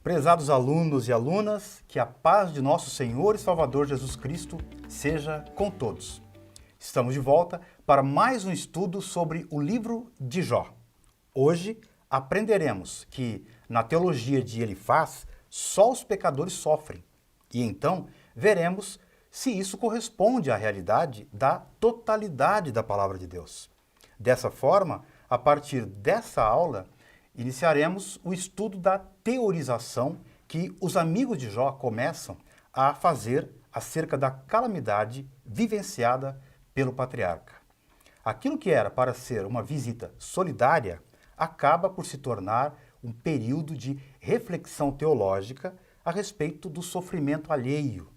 Prezados alunos e alunas, que a paz de nosso Senhor e Salvador Jesus Cristo seja com todos. Estamos de volta para mais um estudo sobre o livro de Jó. Hoje aprenderemos que, na teologia de Elifaz, só os pecadores sofrem. E então veremos se isso corresponde à realidade da totalidade da palavra de Deus. Dessa forma, a partir dessa aula, iniciaremos o estudo da teorização que os amigos de Jó começam a fazer acerca da calamidade vivenciada pelo patriarca. Aquilo que era para ser uma visita solidária acaba por se tornar um período de reflexão teológica a respeito do sofrimento alheio.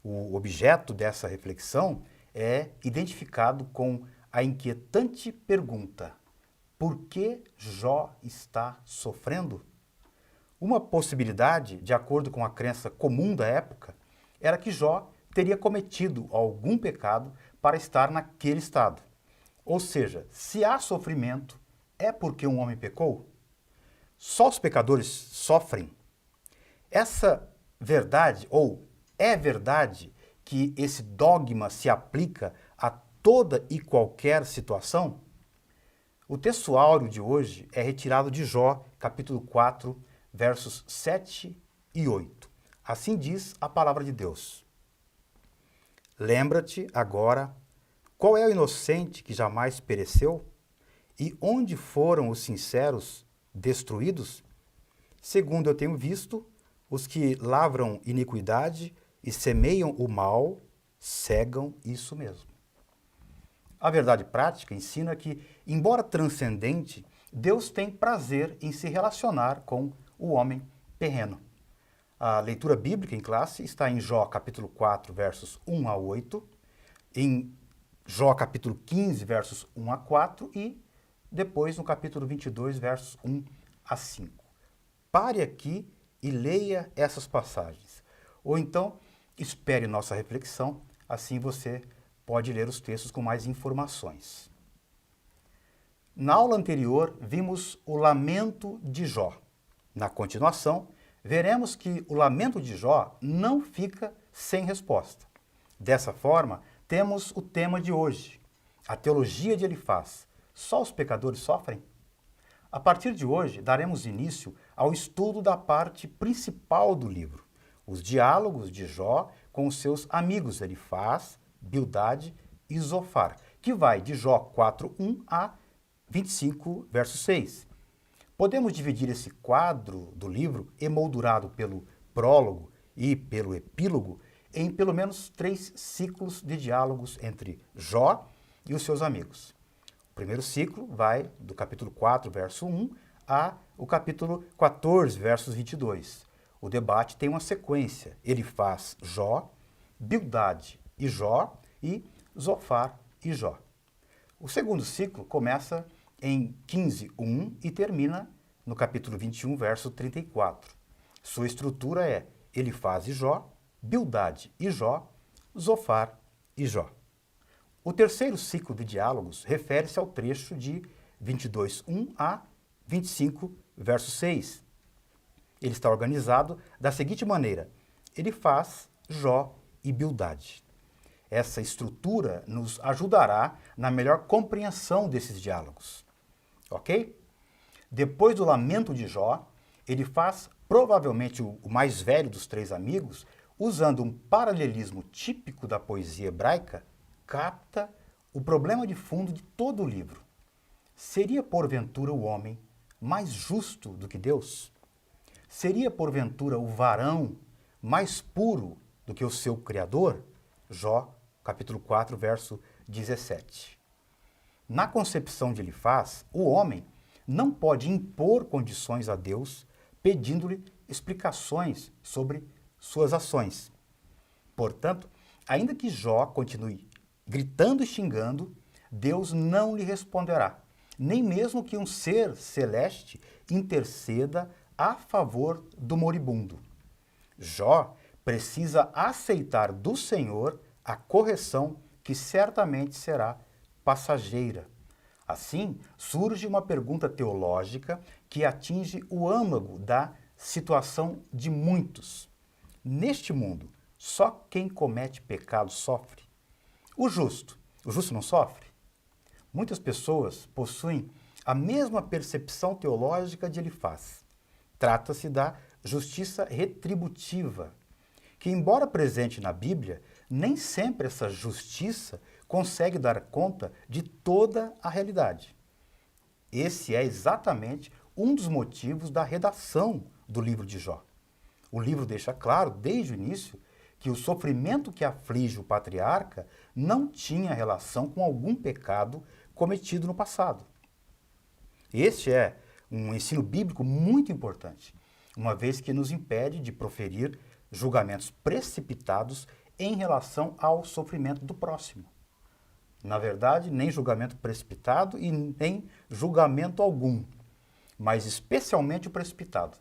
O objeto dessa reflexão é identificado com a inquietante pergunta: por que Jó está sofrendo? Uma possibilidade, de acordo com a crença comum da época, era que Jó teria cometido algum pecado para estar naquele estado. Ou seja, se há sofrimento, é porque um homem pecou? Só os pecadores sofrem? Essa verdade, ou é verdade que esse dogma se aplica a toda e qualquer situação? O texto áureo de hoje é retirado de Jó, capítulo 4, versos 7 e 8. Assim diz a palavra de Deus. Lembra-te agora qual é o inocente que jamais pereceu? E onde foram os sinceros destruídos? Segundo eu tenho visto, os que lavram iniquidade e semeiam o mal, cegam isso mesmo. A verdade prática ensina que, embora transcendente, Deus tem prazer em se relacionar com o homem terreno. A leitura bíblica em classe está em Jó capítulo 4, versos 1 a 8, em Jó capítulo 15, versos 1 a 4 e depois no capítulo 22, versos 1 a 5. Pare aqui e leia essas passagens. Ou então, espere nossa reflexão, assim você pode ler os textos com mais informações. Na aula anterior, vimos o lamento de Jó. Na continuação, veremos que o lamento de Jó não fica sem resposta. Dessa forma, temos o tema de hoje, a teologia de Elifaz. Só os pecadores sofrem? A partir de hoje, daremos início ao estudo da parte principal do livro, os diálogos de Jó com os seus amigos Elifaz, Bildade e Zofar, que vai de Jó 4:1 a 25, verso 6. Podemos dividir esse quadro do livro, emoldurado pelo prólogo e pelo epílogo, em pelo menos 3 ciclos de diálogos entre Jó e os seus amigos. O primeiro ciclo vai do capítulo 4, verso 1, a o capítulo 14, versos 22. O debate tem uma sequência: Elifaz, Jó, Bildade e Jó, e Zofar e Jó. O segundo ciclo começa em 15:1 e termina no capítulo 21, verso 34. Sua estrutura é Elifaz e Jó, Bildade e Jó, Zofar e Jó. O terceiro ciclo de diálogos refere-se ao trecho de 22:1 a 25, verso 6. Ele está organizado da seguinte maneira: Elifaz, Jó e Bildade. Essa estrutura nos ajudará na melhor compreensão desses diálogos. Ok? Depois do lamento de Jó, Elifaz, provavelmente o mais velho dos 3 amigos, usando um paralelismo típico da poesia hebraica, capta o problema de fundo de todo o livro. Seria porventura o homem mais justo do que Deus? Seria porventura o varão mais puro do que o seu Criador? Jó, capítulo 4, verso 17. Na concepção de Elifaz, o homem não pode impor condições a Deus, pedindo-lhe explicações sobre suas ações. Portanto, ainda que Jó continue gritando e xingando, Deus não lhe responderá, nem mesmo que um ser celeste interceda a favor do moribundo. Jó precisa aceitar do Senhor a correção que certamente será passageira. Assim, surge uma pergunta teológica que atinge o âmago da situação de muitos. Neste mundo, só quem comete pecado sofre. O justo não sofre? Muitas pessoas possuem a mesma percepção teológica de Elifaz. Trata-se da justiça retributiva, que, embora presente na Bíblia, nem sempre essa justiça consegue dar conta de toda a realidade. Esse é exatamente um dos motivos da redação do livro de Jó. O livro deixa claro, desde o início, que o sofrimento que aflige o patriarca não tinha relação com algum pecado cometido no passado. Este é um ensino bíblico muito importante, uma vez que nos impede de proferir julgamentos precipitados em relação ao sofrimento do próximo. Na verdade, nem julgamento precipitado e nem julgamento algum, mas especialmente o precipitado,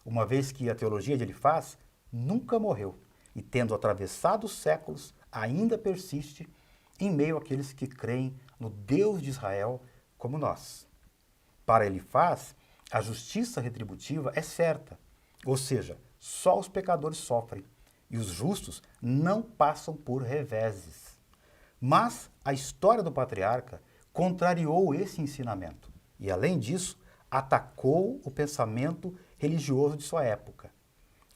uma vez que a teologia de Elifaz nunca morreu e, tendo atravessado os séculos, ainda persiste em meio àqueles que creem no Deus de Israel como nós. Para Elifaz, a justiça retributiva é certa, ou seja, só os pecadores sofrem e os justos não passam por reveses. Mas a história do patriarca contrariou esse ensinamento e, além disso, atacou o pensamento religioso de sua época.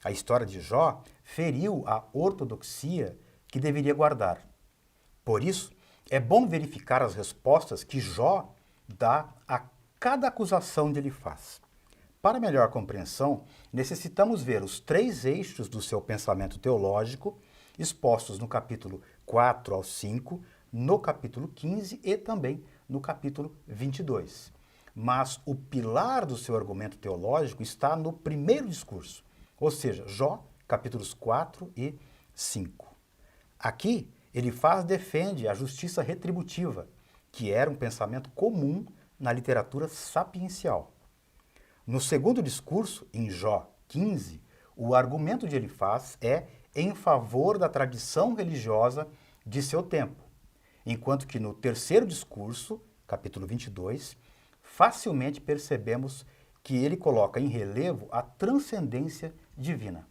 A história de Jó feriu a ortodoxia que deveria guardar. Por isso, é bom verificar as respostas que Jó dá a cada acusação de Elifaz. Para melhor compreensão, necessitamos ver os 3 eixos do seu pensamento teológico expostos no capítulo 4 ao 5, no capítulo 15 e também no capítulo 22. Mas o pilar do seu argumento teológico está no primeiro discurso, ou seja, Jó, capítulos 4 e 5. Aqui, Elifaz defende a justiça retributiva, que era um pensamento comum na literatura sapiencial. No segundo discurso, em Jó 15, o argumento de Elifaz é em favor da tradição religiosa de seu tempo, enquanto que no terceiro discurso, capítulo 22, facilmente percebemos que ele coloca em relevo a transcendência divina.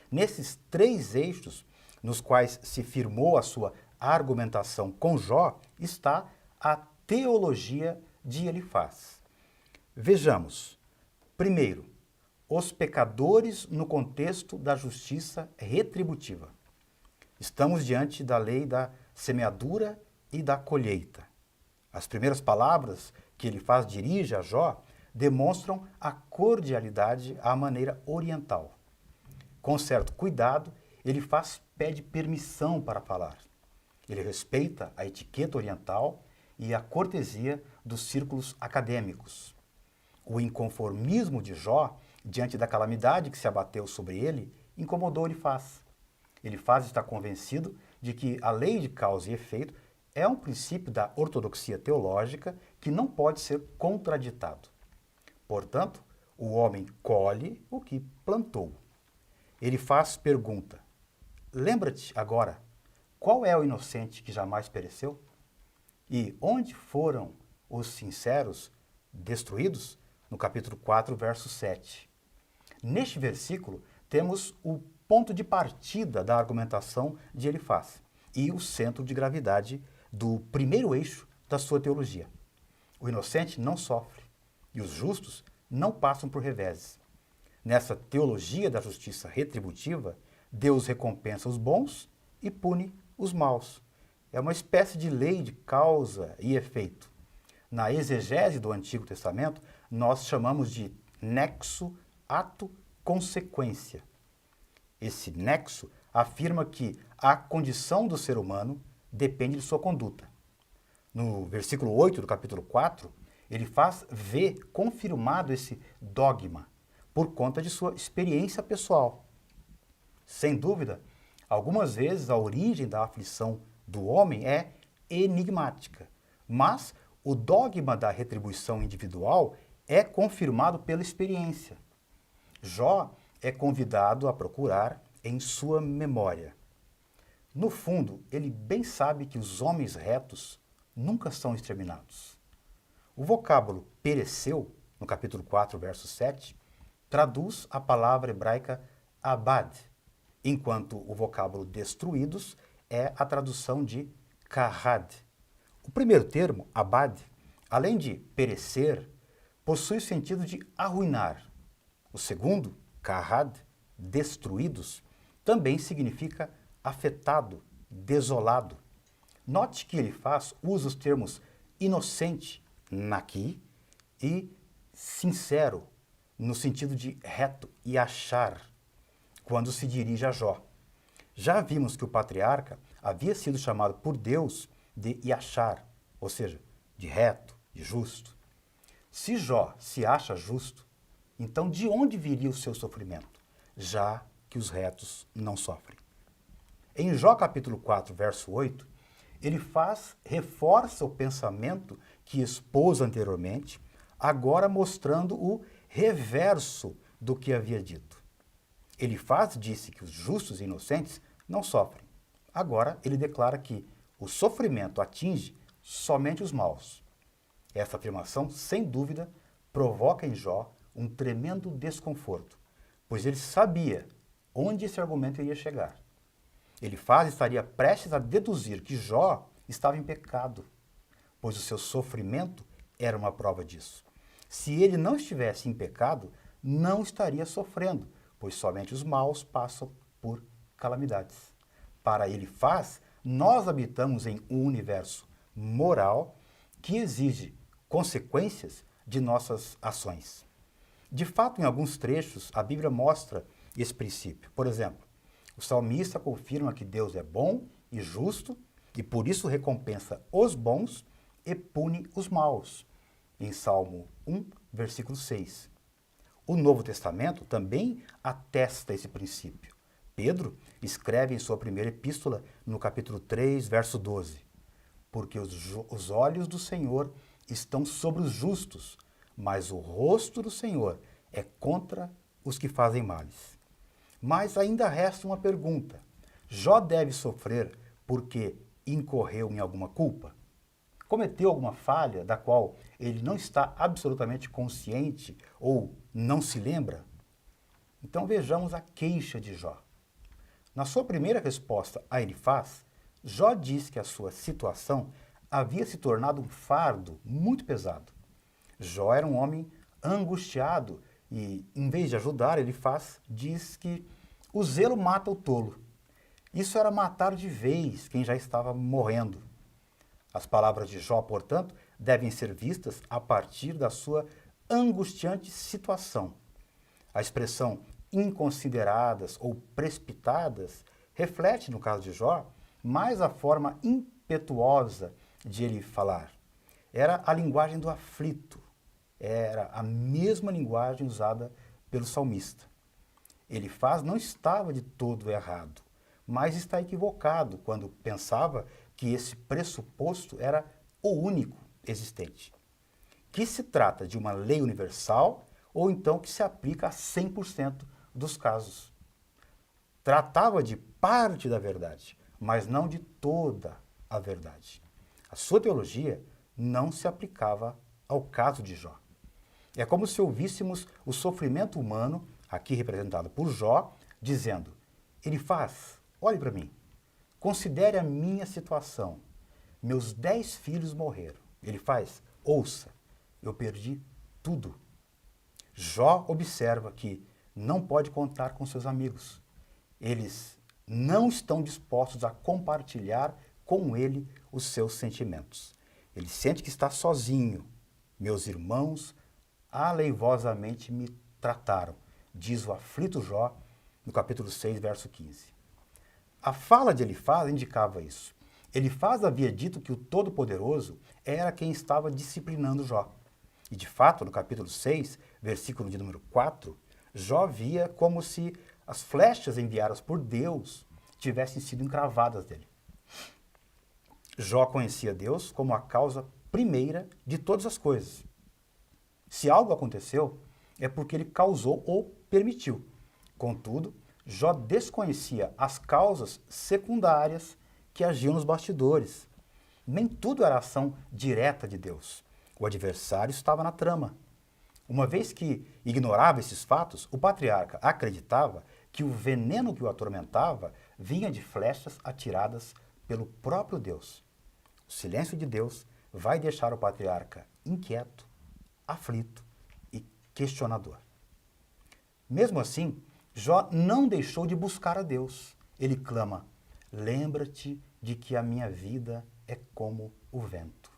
Nesses 3 eixos, nos quais se firmou a sua argumentação com Jó, está a teologia de Elifaz. Vejamos, primeiro, os pecadores no contexto da justiça retributiva. Estamos diante da lei da semeadura e da colheita. As primeiras palavras que Elifaz dirige a Jó demonstram a cordialidade à maneira oriental. Com certo cuidado, Elifaz pede permissão para falar. Ele respeita a etiqueta oriental e a cortesia dos círculos acadêmicos. O inconformismo de Jó, diante da calamidade que se abateu sobre ele, incomodou Elifaz. Elifaz está convencido de que a lei de causa e efeito é um princípio da ortodoxia teológica que não pode ser contraditado. Portanto, o homem colhe o que plantou. Elifaz pergunta: lembra-te agora, qual é o inocente que jamais pereceu? E onde foram os sinceros destruídos? No capítulo 4, verso 7. Neste versículo, temos o ponto de partida da argumentação de Elifaz e o centro de gravidade do primeiro eixo da sua teologia. O inocente não sofre e os justos não passam por reveses. Nessa teologia da justiça retributiva, Deus recompensa os bons e pune os maus. É uma espécie de lei de causa e efeito. Na exegese do Antigo Testamento, nós chamamos de nexo ato-consequência. Esse nexo afirma que a condição do ser humano depende de sua conduta. No versículo 8 do capítulo 4, ele faz ver confirmado esse dogma por conta de sua experiência pessoal. Sem dúvida, algumas vezes a origem da aflição do homem é enigmática, mas o dogma da retribuição individual é confirmado pela experiência. Jó é convidado a procurar em sua memória. No fundo, ele bem sabe que os homens retos nunca são exterminados. O vocábulo pereceu, no capítulo 4, verso 7, traduz a palavra hebraica abad, enquanto o vocábulo destruídos é a tradução de kahad. O primeiro termo, abad, além de perecer, possui o sentido de arruinar. O segundo, kahad, destruídos, também significa afetado, desolado. Note que Elifaz usa os termos inocente, naqui, e sincero, no sentido de reto e achar, quando se dirige a Jó. Já vimos que o patriarca havia sido chamado por Deus de Yachar, ou seja, de reto, de justo. Se Jó se acha justo, então de onde viria o seu sofrimento, já que os retos não sofrem? Em Jó capítulo 4, verso 8, reforça o pensamento que expôs anteriormente, agora mostrando o reverso do que havia dito. Elifaz disse que os justos e inocentes não sofrem. Agora ele declara que o sofrimento atinge somente os maus. Essa afirmação, sem dúvida, provoca em Jó um tremendo desconforto, pois ele sabia onde esse argumento iria chegar. Elifaz estaria prestes a deduzir que Jó estava em pecado, pois o seu sofrimento era uma prova disso. Se ele não estivesse em pecado, não estaria sofrendo, pois somente os maus passam por calamidades. Para Elifaz, nós habitamos em um universo moral que exige consequências de nossas ações. De fato, em alguns trechos, a Bíblia mostra esse princípio. Por exemplo, o salmista confirma que Deus é bom e justo e por isso recompensa os bons e pune os maus, em Salmo 1, versículo 6. O Novo Testamento também atesta esse princípio. Pedro escreve em sua primeira epístola, no capítulo 3, verso 12, porque os olhos do Senhor estão sobre os justos, mas o rosto do Senhor é contra os que fazem males. Mas ainda resta uma pergunta. Jó deve sofrer porque incorreu em alguma culpa? Cometeu alguma falha da qual ele não está absolutamente consciente ou não se lembra? Então vejamos a queixa de Jó. Na sua primeira resposta a Elifaz, Jó diz que a sua situação havia se tornado um fardo muito pesado. Jó era um homem angustiado e, em vez de ajudar, Elifaz diz que o zelo mata o tolo. Isso era matar de vez quem já estava morrendo. As palavras de Jó, portanto, devem ser vistas a partir da sua angustiante situação. A expressão inconsideradas ou precipitadas reflete, no caso de Jó, mais a forma impetuosa de ele falar. Era a linguagem do aflito, era a mesma linguagem usada pelo salmista. Elifaz não estava de todo errado, mas está equivocado quando pensava que esse pressuposto era o único existente. Que se trata de uma lei universal ou então que se aplica a 100% dos casos. Tratava de parte da verdade, mas não de toda a verdade. A sua teologia não se aplicava ao caso de Jó. É como se ouvíssemos o sofrimento humano, aqui representado por Jó, dizendo: Elifaz, olhe para mim, considere a minha situação. Meus 10 filhos morreram. Elifaz, ouça, eu perdi tudo. Jó observa que não pode contar com seus amigos. Eles não estão dispostos a compartilhar com ele os seus sentimentos. Ele sente que está sozinho. Meus irmãos aleivosamente me trataram, diz o aflito Jó no capítulo 6, verso 15. A fala de Elifaz indicava isso. Elifaz havia dito que o Todo-Poderoso era quem estava disciplinando Jó. E de fato, no capítulo 6, versículo de número 4, Jó via como se as flechas enviadas por Deus tivessem sido encravadas dele. Jó conhecia Deus como a causa primeira de todas as coisas. Se algo aconteceu, é porque ele causou ou permitiu. Contudo, Jó desconhecia as causas secundárias que agiam nos bastidores. Nem tudo era ação direta de Deus. O adversário estava na trama. Uma vez que ignorava esses fatos, o patriarca acreditava que o veneno que o atormentava vinha de flechas atiradas pelo próprio Deus. O silêncio de Deus vai deixar o patriarca inquieto, aflito e questionador. Mesmo assim, Jó não deixou de buscar a Deus. Ele clama: lembra-te de que a minha vida é como o vento.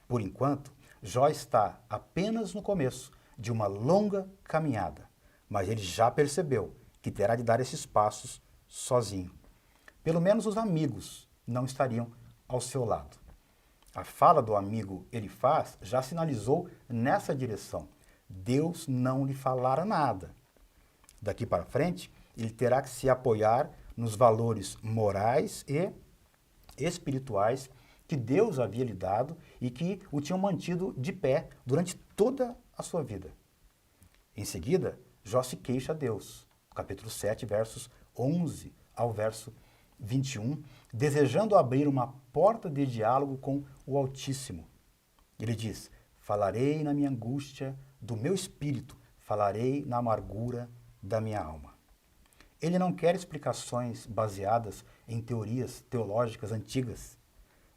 Por enquanto, Jó está apenas no começo de uma longa caminhada, mas ele já percebeu que terá de dar esses passos sozinho. Pelo menos os amigos não estariam ao seu lado. A fala do amigo Elifaz já sinalizou nessa direção. Deus não lhe falara nada. Daqui para frente, ele terá que se apoiar nos valores morais e espirituais que Deus havia lhe dado e que o tinham mantido de pé durante toda a sua vida. Em seguida, Jó se queixa a Deus, capítulo 7, versos 11 ao verso 21, desejando abrir uma porta de diálogo com o Altíssimo. Ele diz: falarei na minha angústia do meu espírito, falarei na amargura da minha alma. Ele não quer explicações baseadas em teorias teológicas antigas,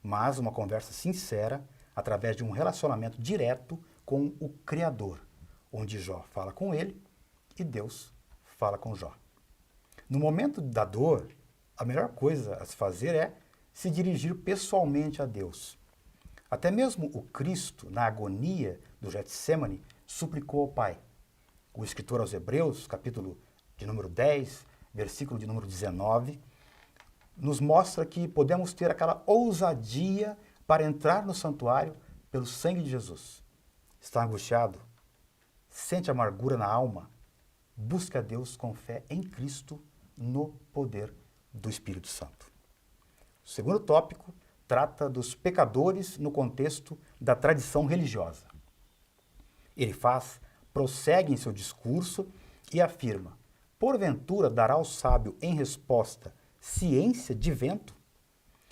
mas uma conversa sincera através de um relacionamento direto com o Criador, onde Jó fala com ele e Deus fala com Jó. No momento da dor, a melhor coisa a se fazer é se dirigir pessoalmente a Deus. Até mesmo o Cristo, na agonia do Getsêmani, suplicou ao Pai. O escritor aos Hebreus, capítulo de número 10, versículo de número 19, nos mostra que podemos ter aquela ousadia para entrar no santuário pelo sangue de Jesus. Está angustiado? Sente amargura na alma? Busque a Deus com fé em Cristo no poder do Espírito Santo. O segundo tópico trata dos pecadores no contexto da tradição religiosa. Elifaz prossegue em seu discurso e afirma: porventura dará ao sábio em resposta ciência de vento?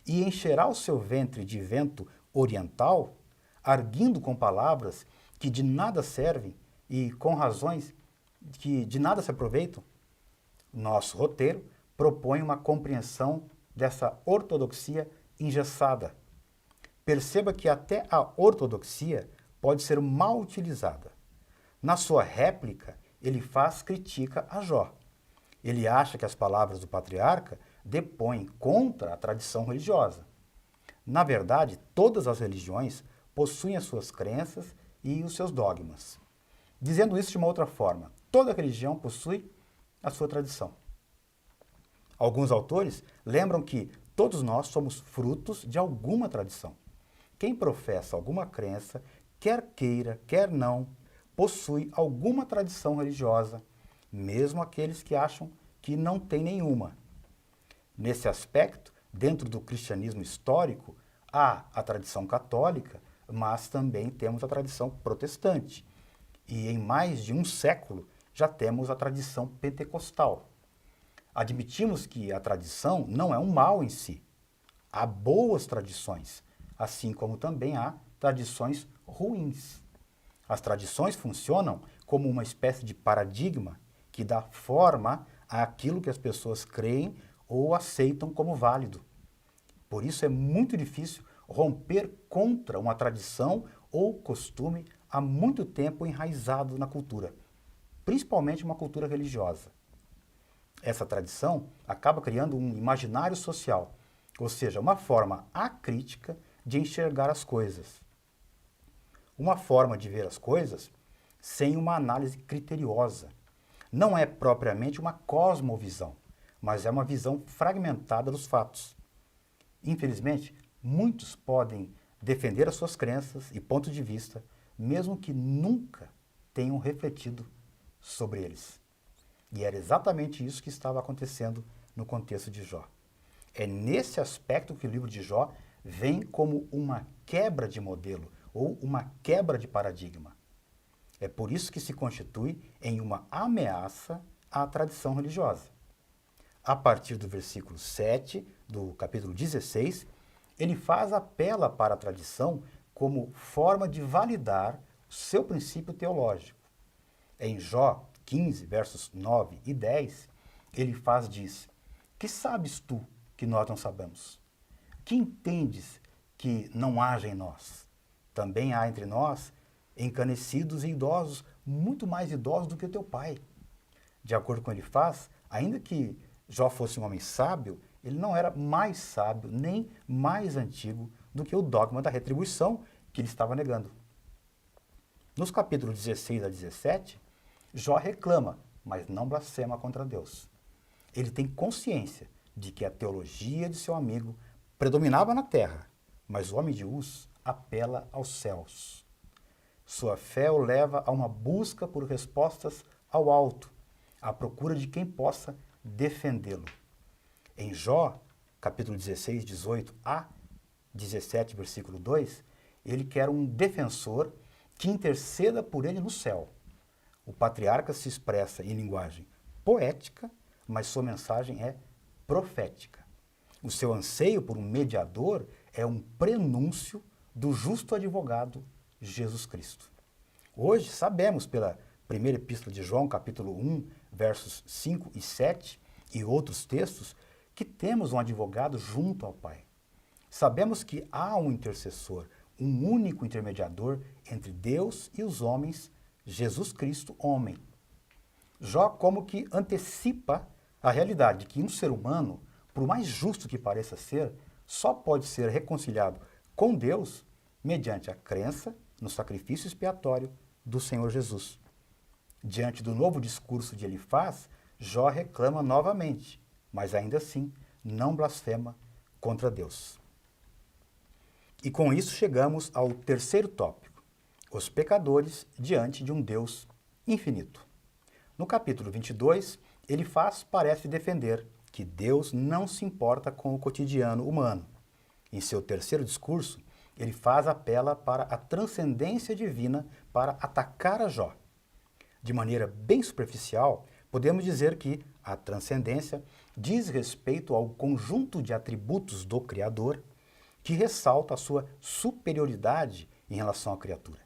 E encherá o seu ventre de vento oriental, arguindo com palavras que de nada servem e com razões que de nada se aproveitam? Nosso roteiro propõe uma compreensão dessa ortodoxia engessada. Perceba que até a ortodoxia pode ser mal utilizada. Na sua réplica, Elifaz critica a Jó. Ele acha que as palavras do patriarca depõem contra a tradição religiosa. Na verdade, todas as religiões possuem as suas crenças e os seus dogmas. Dizendo isso de uma outra forma, toda religião possui a sua tradição. Alguns autores lembram que todos nós somos frutos de alguma tradição. Quem professa alguma crença, quer queira, quer não, possui alguma tradição religiosa, mesmo aqueles que acham que não tem nenhuma. Nesse aspecto, dentro do cristianismo histórico, há a tradição católica, mas também temos a tradição protestante. E em mais de um século já temos a tradição pentecostal. Admitimos que a tradição não é um mal em si. Há boas tradições, assim como também há tradições ruins. As tradições funcionam como uma espécie de paradigma que dá forma àquilo que as pessoas creem ou aceitam como válido. Por isso é muito difícil romper contra uma tradição ou costume há muito tempo enraizado na cultura, principalmente uma cultura religiosa. Essa tradição acaba criando um imaginário social, ou seja, uma forma acrítica de enxergar as coisas. Uma forma de ver as coisas sem uma análise criteriosa. Não é propriamente uma cosmovisão, mas é uma visão fragmentada dos fatos. Infelizmente, muitos podem defender as suas crenças e pontos de vista, mesmo que nunca tenham refletido sobre eles. E era exatamente isso que estava acontecendo no contexto de Jó. É nesse aspecto que o livro de Jó vem como uma quebra de modelo ou uma quebra de paradigma. É por isso que se constitui em uma ameaça à tradição religiosa. A partir do versículo 7 do capítulo 16, ele apela para a tradição como forma de validar seu princípio teológico. Em Jó 15, versos 9 e 10, Elifaz diz: que sabes tu que nós não sabemos? Que entendes que não haja em nós? Também há entre nós encanecidos e idosos, muito mais idosos do que o teu pai. De acordo com Elifaz, ainda que Jó fosse um homem sábio, ele não era mais sábio nem mais antigo do que o dogma da retribuição que ele estava negando. Nos capítulos 16 a 17, Jó reclama, mas não blasfema contra Deus. Ele tem consciência de que a teologia de seu amigo predominava na terra, mas o homem de Uz apela aos céus. Sua fé o leva a uma busca por respostas ao alto, à procura de quem possa defendê-lo. Em Jó, capítulo 16, 18 a 17, versículo 2, ele quer um defensor que interceda por ele no céu. O patriarca se expressa em linguagem poética, mas sua mensagem é profética. O seu anseio por um mediador é um prenúncio do justo advogado Jesus Cristo. Hoje sabemos pela primeira epístola de João, capítulo 1, versos 5 e 7, e outros textos, que temos um advogado junto ao Pai. Sabemos que há um intercessor, um único intermediador entre Deus e os homens, Jesus Cristo, homem. Jó como que antecipa a realidade de que um ser humano, por mais justo que pareça ser, só pode ser reconciliado com Deus mediante a crença no sacrifício expiatório do Senhor Jesus. Diante do novo discurso de Elifaz, Jó reclama novamente, mas ainda assim não blasfema contra Deus. E com isso chegamos ao terceiro tópico, os pecadores diante de um Deus infinito. No capítulo 22, Elifaz parece defender que Deus não se importa com o cotidiano humano. Em seu terceiro discurso, Elifaz apela para a transcendência divina para atacar a Jó. De maneira bem superficial, podemos dizer que a transcendência diz respeito ao conjunto de atributos do Criador que ressalta a sua superioridade em relação à criatura.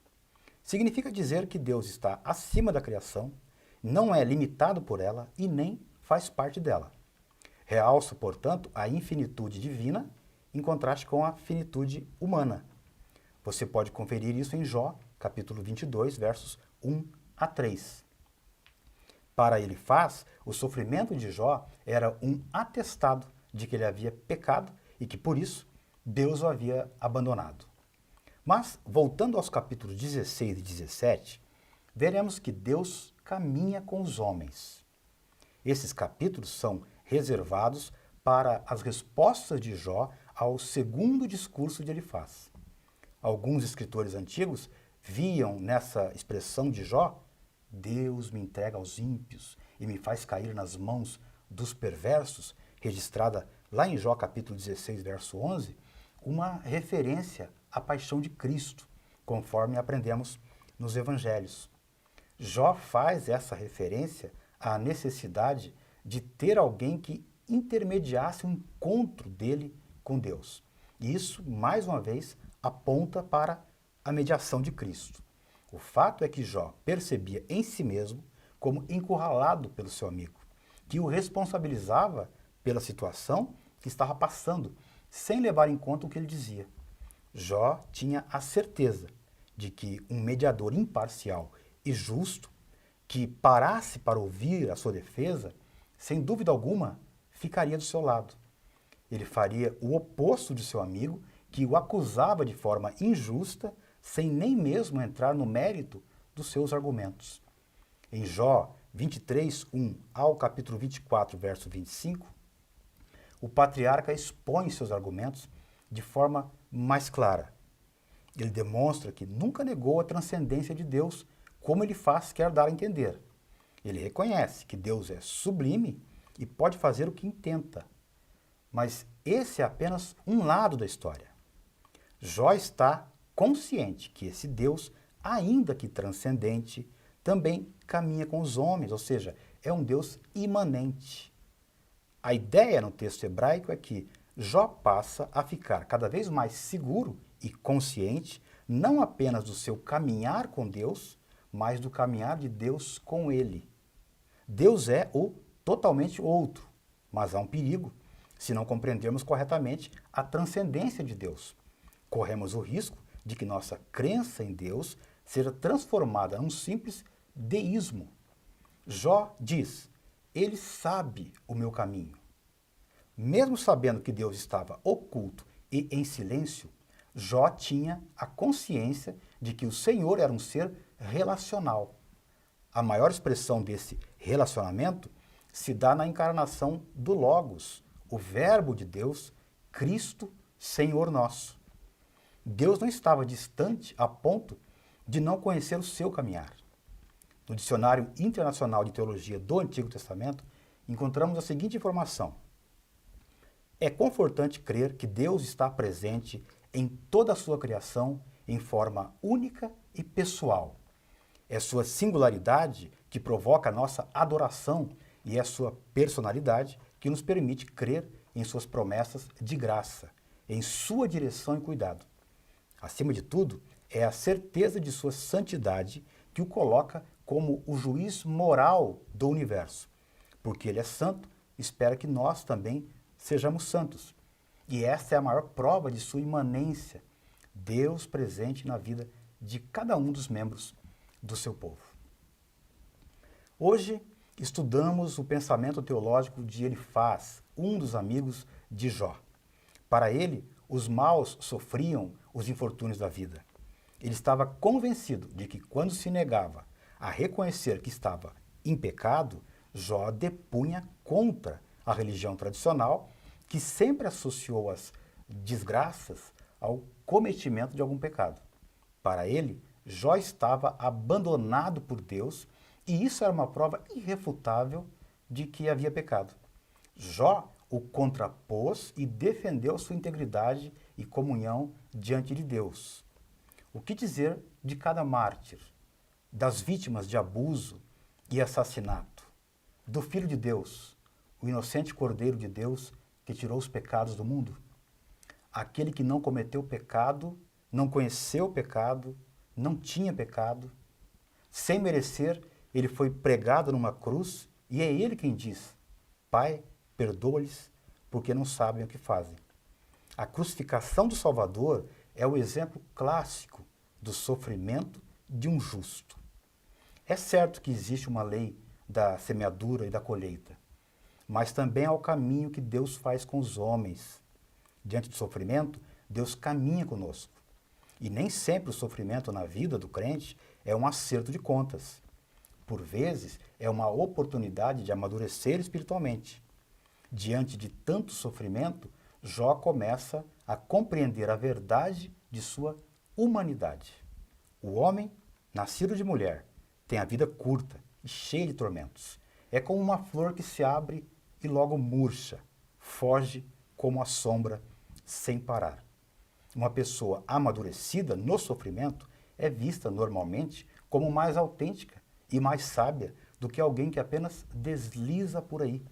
Significa dizer que Deus está acima da criação, não é limitado por ela e nem faz parte dela. Realça, portanto, a infinitude divina em contraste com a finitude humana. Você pode conferir isso em Jó, capítulo 22, versos 1 a 3. Para Elifaz, o sofrimento de Jó era um atestado de que ele havia pecado e que, por isso, Deus o havia abandonado. Mas, voltando aos capítulos 16 e 17, veremos que Deus caminha com os homens. Esses capítulos são reservados para as respostas de Jó ao segundo discurso de Elifaz. Alguns escritores antigos viam nessa expressão de Jó: Deus me entrega aos ímpios e me faz cair nas mãos dos perversos, registrada lá em Jó capítulo 16, verso 11, uma referência à paixão de Cristo, conforme aprendemos nos evangelhos. Jó faz essa referência à necessidade de ter alguém que intermediasse o encontro dele com Deus. E isso, mais uma vez, aponta para a mediação de Cristo. O fato é que Jó percebia em si mesmo como encurralado pelo seu amigo, que o responsabilizava pela situação que estava passando, sem levar em conta o que ele dizia. Jó tinha a certeza de que um mediador imparcial e justo, que parasse para ouvir a sua defesa, sem dúvida alguma, ficaria do seu lado. Ele faria o oposto de seu amigo, que o acusava de forma injusta, sem nem mesmo entrar no mérito dos seus argumentos. Em Jó 23, 1 ao capítulo 24, verso 25, o patriarca expõe seus argumentos de forma mais clara. Ele demonstra que nunca negou a transcendência de Deus, como Elifaz quer dar a entender. Ele reconhece que Deus é sublime e pode fazer o que intenta. Mas esse é apenas um lado da história. Jó está consciente que esse Deus, ainda que transcendente, também caminha com os homens, ou seja, é um Deus imanente. A ideia no texto hebraico é que Jó passa a ficar cada vez mais seguro e consciente não apenas do seu caminhar com Deus, mas do caminhar de Deus com ele. Deus é o totalmente outro, mas há um perigo se não compreendermos corretamente a transcendência de Deus. Corremos o risco de que nossa crença em Deus seja transformada num simples deísmo. Jó diz: ele sabe o meu caminho. Mesmo sabendo que Deus estava oculto e em silêncio, Jó tinha a consciência de que o Senhor era um ser relacional. A maior expressão desse relacionamento se dá na encarnação do Logos, o Verbo de Deus, Cristo, Senhor nosso. Deus não estava distante a ponto de não conhecer o seu caminhar. No Dicionário Internacional de Teologia do Antigo Testamento, encontramos a seguinte informação: é confortante crer que Deus está presente em toda a sua criação em forma única e pessoal. É sua singularidade que provoca a nossa adoração e é sua personalidade que nos permite crer em suas promessas de graça, em sua direção e cuidado. Acima de tudo, é a certeza de sua santidade que o coloca como o juiz moral do universo. Porque ele é santo, espera que nós também sejamos santos. E essa é a maior prova de sua imanência, Deus presente na vida de cada um dos membros do seu povo. Hoje estudamos o pensamento teológico de Elifaz, um dos amigos de Jó. Para ele, os maus sofriam os infortúnios da vida. Ele estava convencido de que quando se negava a reconhecer que estava em pecado, Jó depunha contra a religião tradicional, que sempre associou as desgraças ao cometimento de algum pecado. Para ele, Jó estava abandonado por Deus e isso era uma prova irrefutável de que havia pecado. Jó o contrapôs e defendeu sua integridade e comunhão diante de Deus. O que dizer de cada mártir, das vítimas de abuso e assassinato, do Filho de Deus, o inocente Cordeiro de Deus que tirou os pecados do mundo? Aquele que não cometeu pecado, não conheceu o pecado, não tinha pecado. Sem merecer, ele foi pregado numa cruz e é ele quem diz: Pai, perdoa-lhes, porque não sabem o que fazem. A crucificação do Salvador é o exemplo clássico do sofrimento de um justo. É certo que existe uma lei da semeadura e da colheita, mas também há o caminho que Deus faz com os homens. Diante do sofrimento, Deus caminha conosco. E nem sempre o sofrimento na vida do crente é um acerto de contas. Por vezes, é uma oportunidade de amadurecer espiritualmente. Diante de tanto sofrimento, Jó começa a compreender a verdade de sua humanidade. O homem, nascido de mulher, tem a vida curta e cheia de tormentos. É como uma flor que se abre e logo murcha, foge como a sombra sem parar. Uma pessoa amadurecida no sofrimento é vista normalmente como mais autêntica e mais sábia do que alguém que apenas desliza por aí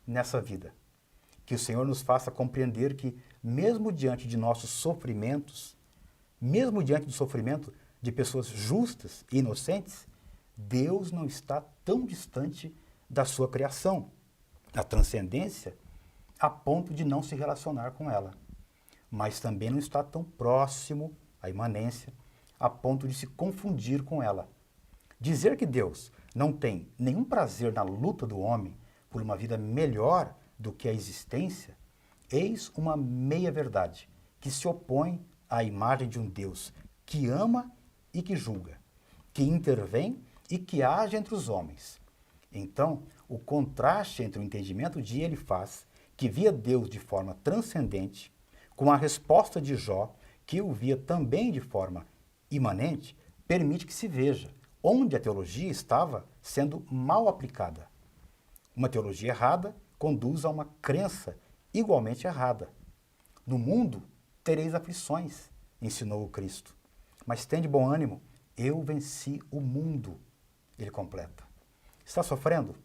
nessa vida. Que o Senhor nos faça compreender que, mesmo diante de nossos sofrimentos, mesmo diante do sofrimento de pessoas justas e inocentes, Deus não está tão distante da sua criação, da transcendência, a ponto de não se relacionar com ela. Mas também não está tão próximo, a imanência, a ponto de se confundir com ela. Dizer que Deus não tem nenhum prazer na luta do homem por uma vida melhor do que a existência, eis uma meia-verdade que se opõe à imagem de um Deus que ama e que julga, que intervém e que age entre os homens. Então, o contraste entre o entendimento de Elifaz, que via Deus de forma transcendente, com a resposta de Jó, que o via também de forma imanente, permite que se veja onde a teologia estava sendo mal aplicada. Uma teologia errada conduz a uma crença igualmente errada. No mundo tereis aflições, ensinou o Cristo. Mas tende bom ânimo, eu venci o mundo, ele completa. Está sofrendo?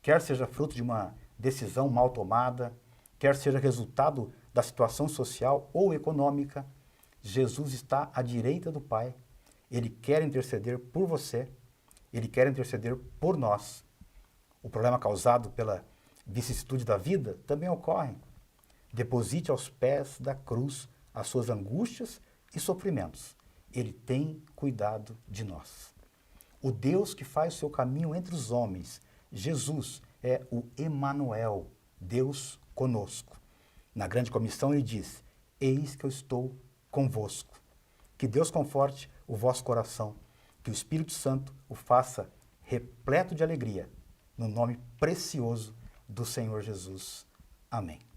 Quer seja fruto de uma decisão mal tomada, quer seja resultado da situação social ou econômica, Jesus está à direita do Pai. Ele quer interceder por você. Ele quer interceder por nós. O problema causado pela vicissitude da vida também ocorre. Deposite aos pés da cruz as suas angústias e sofrimentos. Ele tem cuidado de nós. O Deus que faz o seu caminho entre os homens, Jesus, é o Emanuel, Deus conosco. Na grande comissão ele diz: eis que eu estou convosco. Que Deus conforte o vosso coração, que o Espírito Santo o faça repleto de alegria, no nome precioso do Senhor Jesus. Amém.